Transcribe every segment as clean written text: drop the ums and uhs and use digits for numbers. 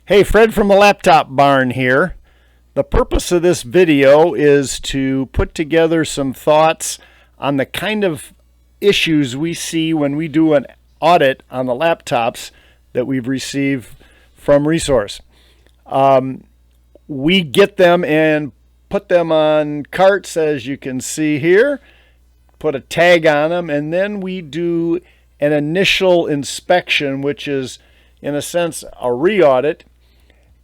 Hey, Fred from the Laptop Barn here. The purpose of this video is to put together some thoughts on the kind of issues we see when we do an audit on the laptops that we've received from Resource. We get them and put them on carts, as you can see here, put a tag on them, and then we do an initial inspection, which is in a sense a re-audit,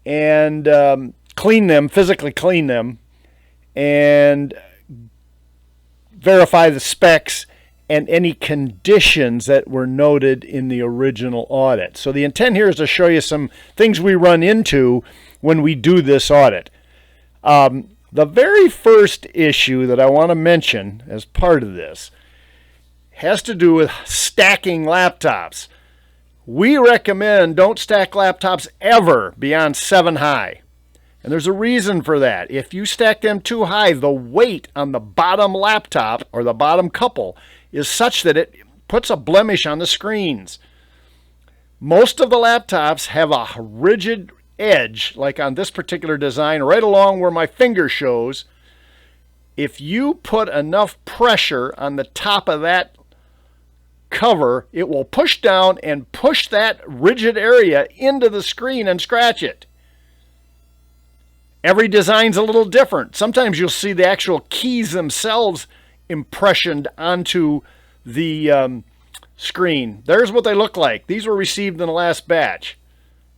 and clean them, physically clean them, and verify the specs and any conditions that were noted in the original audit. So the intent here is to show you some things we run into when we do this audit. The very first issue that I want to mention as part of this has to do with stacking laptops. We recommend don't stack laptops ever beyond 7 high. And there's a reason for that. If you stack them too high, the weight on the bottom laptop or the bottom couple is such that it puts a blemish on the screens. Most of the laptops have a rigid edge, like on this particular design, right along where my finger shows. If you put enough pressure on the top of that cover, it will push down and push that rigid area into the screen and scratch it. Every design's a little different. Sometimes you'll see the actual keys themselves impressioned onto the screen. There's what they look like. These were received in the last batch.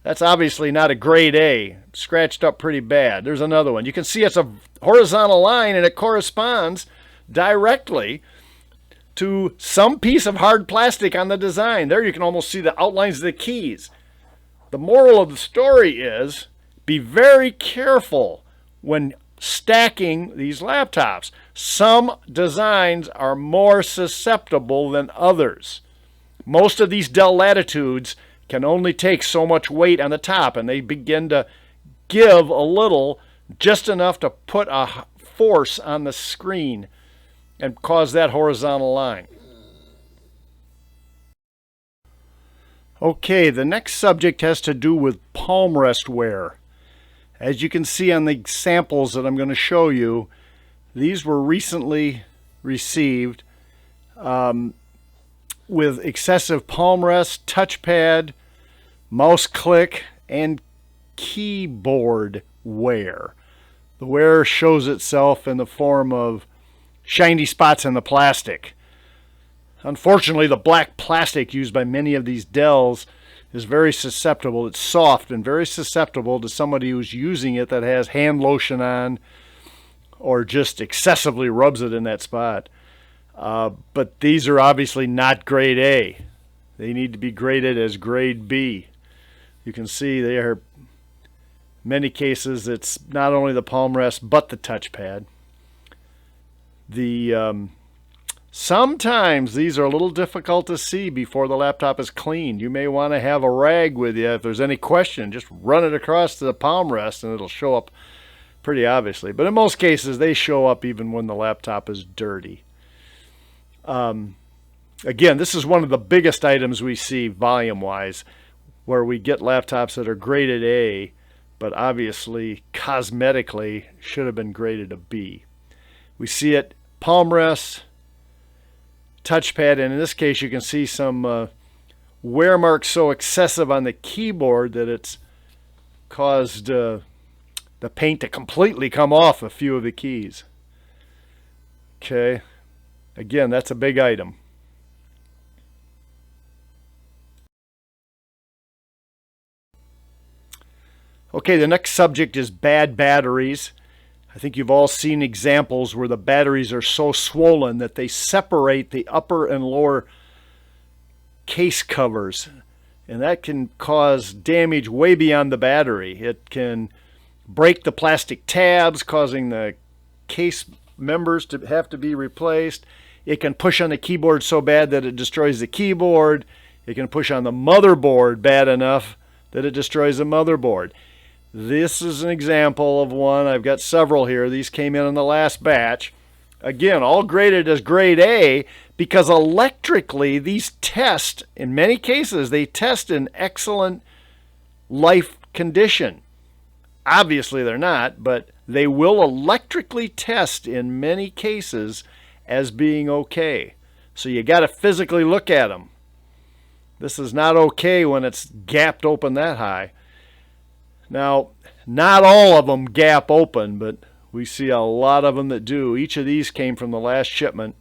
That's obviously not a grade A. Scratched up pretty bad. There's another one. You can see it's a horizontal line and it corresponds directly to some piece of hard plastic on the design. There you can almost see the outlines of the keys. The moral of the story is be very careful when stacking these laptops. Some designs are more susceptible than others. Most of these Dell Latitudes can only take so much weight on the top, and they begin to give a little, just enough to put a force on the screen and cause that horizontal line. Okay, the next subject has to do with palm rest wear. As you can see on the samples that I'm going to show you, these were recently received with excessive palm rest, touchpad, mouse click, and keyboard wear. The wear shows itself in the form of shiny spots in the plastic. Unfortunately, the black plastic used by many of these Dells is very susceptible. It's soft and very susceptible to somebody who's using it that has hand lotion on or just excessively rubs it in that spot. But these are obviously not grade A. They need to be graded as grade B. You can see they are, in many cases, it's not only the palm rest but the touchpad. Sometimes these are a little difficult to see before the laptop is cleaned. You may want to have a rag with you. If there's any question, just run it across the palm rest and it'll show up pretty obviously. But in most cases, they show up even when the laptop is dirty. Again, this is one of the biggest items we see volume-wise, where we get laptops that are graded A, but obviously cosmetically should have been graded a B. We see it palm rest, touchpad, and in this case you can see some wear marks so excessive on the keyboard that it's caused the paint to completely come off a few of the keys. Okay, again, that's a big item. Okay, the next subject is bad batteries. I think you've all seen examples where the batteries are so swollen that they separate the upper and lower case covers. And that can cause damage way beyond the battery. It can break the plastic tabs, causing the case members to have to be replaced. It can push on the keyboard so bad that it destroys the keyboard. It can push on the motherboard bad enough that it destroys the motherboard. This is an example of one. I've got several here. These came in the last batch. Again, all graded as grade A because electrically these test, in many cases, they test in excellent life condition. Obviously they're not, but they will electrically test in many cases as being okay. So you got to physically look at them. This is not okay when it's gapped open that high. Now, not all of them gap open, but we see a lot of them that do. Each of these came from the last shipment.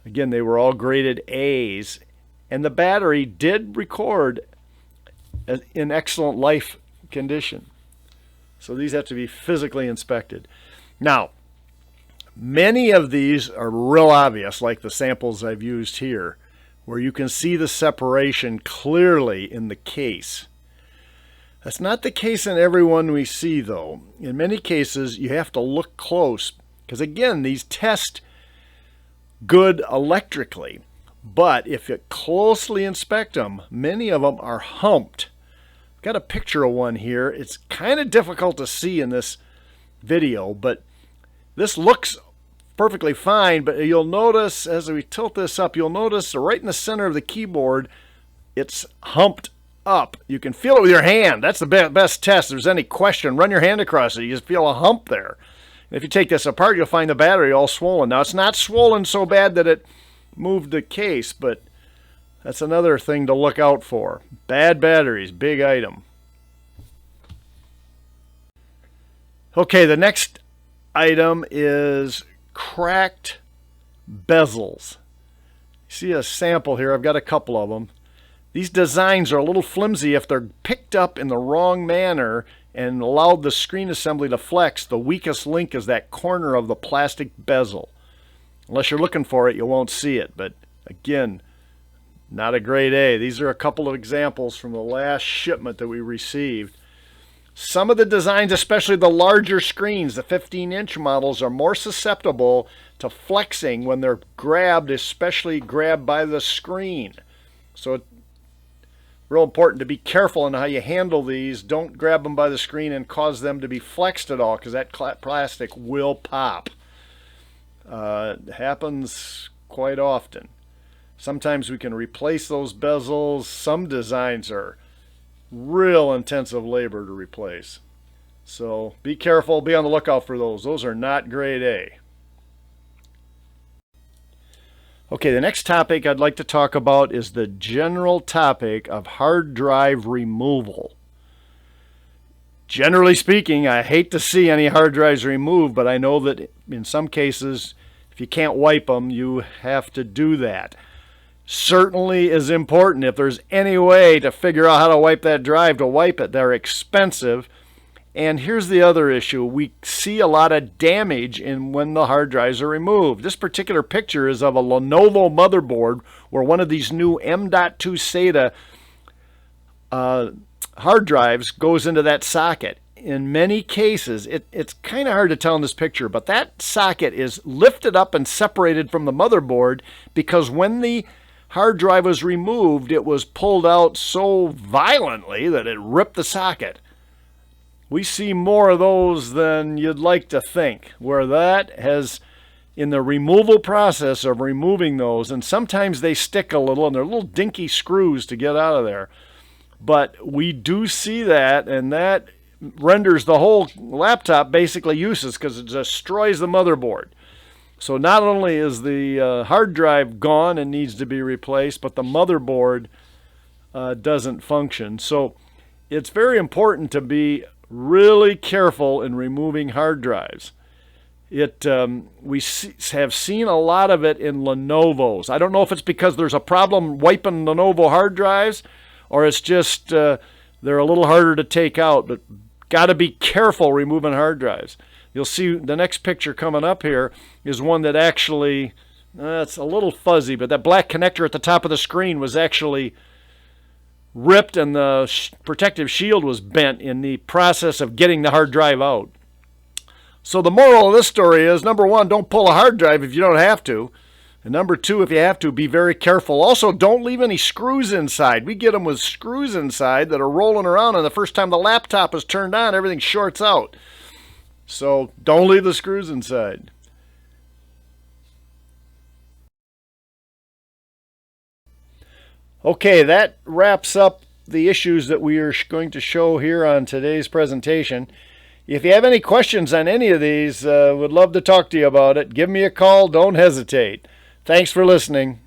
Again, they were all graded A's, and the battery did record in excellent life condition. So these have to be physically inspected. Now, many of these are real obvious, like the samples I've used here, where you can see the separation clearly in the case. That's not the case in every one we see, though. In many cases, you have to look close, because again, these test good electrically, but if you closely inspect them, many of them are humped. I've got a picture of one here. It's kind of difficult to see in this video, but this looks perfectly fine, but you'll notice as we tilt this up, you'll notice right in the center of the keyboard, it's humped up. You can feel it with your hand. That's the best test. If there's any question, run your hand across it. You just feel a hump there. And if you take this apart, you'll find the battery all swollen. Now, it's not swollen so bad that it moved the case, but that's another thing to look out for. Bad batteries, big item. Okay, the next item is cracked bezels. You see a sample here. I've got a couple of them. These designs are a little flimsy if they're picked up in the wrong manner and allowed the screen assembly to flex. The weakest link is that corner of the plastic bezel. Unless you're looking for it, you won't see it. But again, not a grade A. These are a couple of examples from the last shipment that we received. Some of the designs, especially the larger screens, the 15-inch models, are more susceptible to flexing when they're grabbed, especially grabbed by the screen. So it's real important to be careful in how you handle these. Don't grab them by the screen and cause them to be flexed at all, because that plastic will pop. It happens quite often. Sometimes we can replace those bezels. Some designs are real intensive labor to replace. So be careful, be on the lookout for those. Those are not grade A. Okay, the next topic I'd like to talk about is the general topic of hard drive removal. Generally speaking, I hate to see any hard drives removed, but I know that in some cases, if you can't wipe them, you have to do that. Certainly is important. If there's any way to figure out how to wipe that drive, to wipe it. They're expensive. And here's the other issue. We see a lot of damage when the hard drives are removed. This particular picture is of a Lenovo motherboard where one of these new M.2 SATA hard drives goes into that socket. In many cases, it's kind of hard to tell in this picture, but that socket is lifted up and separated from the motherboard because when the hard drive was removed, it was pulled out so violently that it ripped the socket. We see more of those than you'd like to think, where that has, in the removal process of removing those, and sometimes they stick a little, and they're little dinky screws to get out of there. But we do see that, and that renders the whole laptop basically useless because it destroys the motherboard. So not only is the hard drive gone and needs to be replaced, but the motherboard doesn't function. So it's very important to be really careful in removing hard drives. We have seen a lot of it in Lenovo's. I don't know if it's because there's a problem wiping Lenovo hard drives, or it's just they're a little harder to take out, but got to be careful removing hard drives. You'll see the next picture coming up here is one that actually, it's a little fuzzy, but that black connector at the top of the screen was actually ripped and the protective shield was bent in the process of getting the hard drive out. So the moral of this story is, number one, don't pull a hard drive if you don't have to. And number two, if you have to, be very careful. Also, don't leave any screws inside. We get them with screws inside that are rolling around, and the first time the laptop is turned on, everything shorts out. So don't leave the screws inside. Okay, that wraps up the issues that we are going to show here on today's presentation. If you have any questions on any of these, would love to talk to you about it. Give me a call. Don't hesitate. Thanks for listening.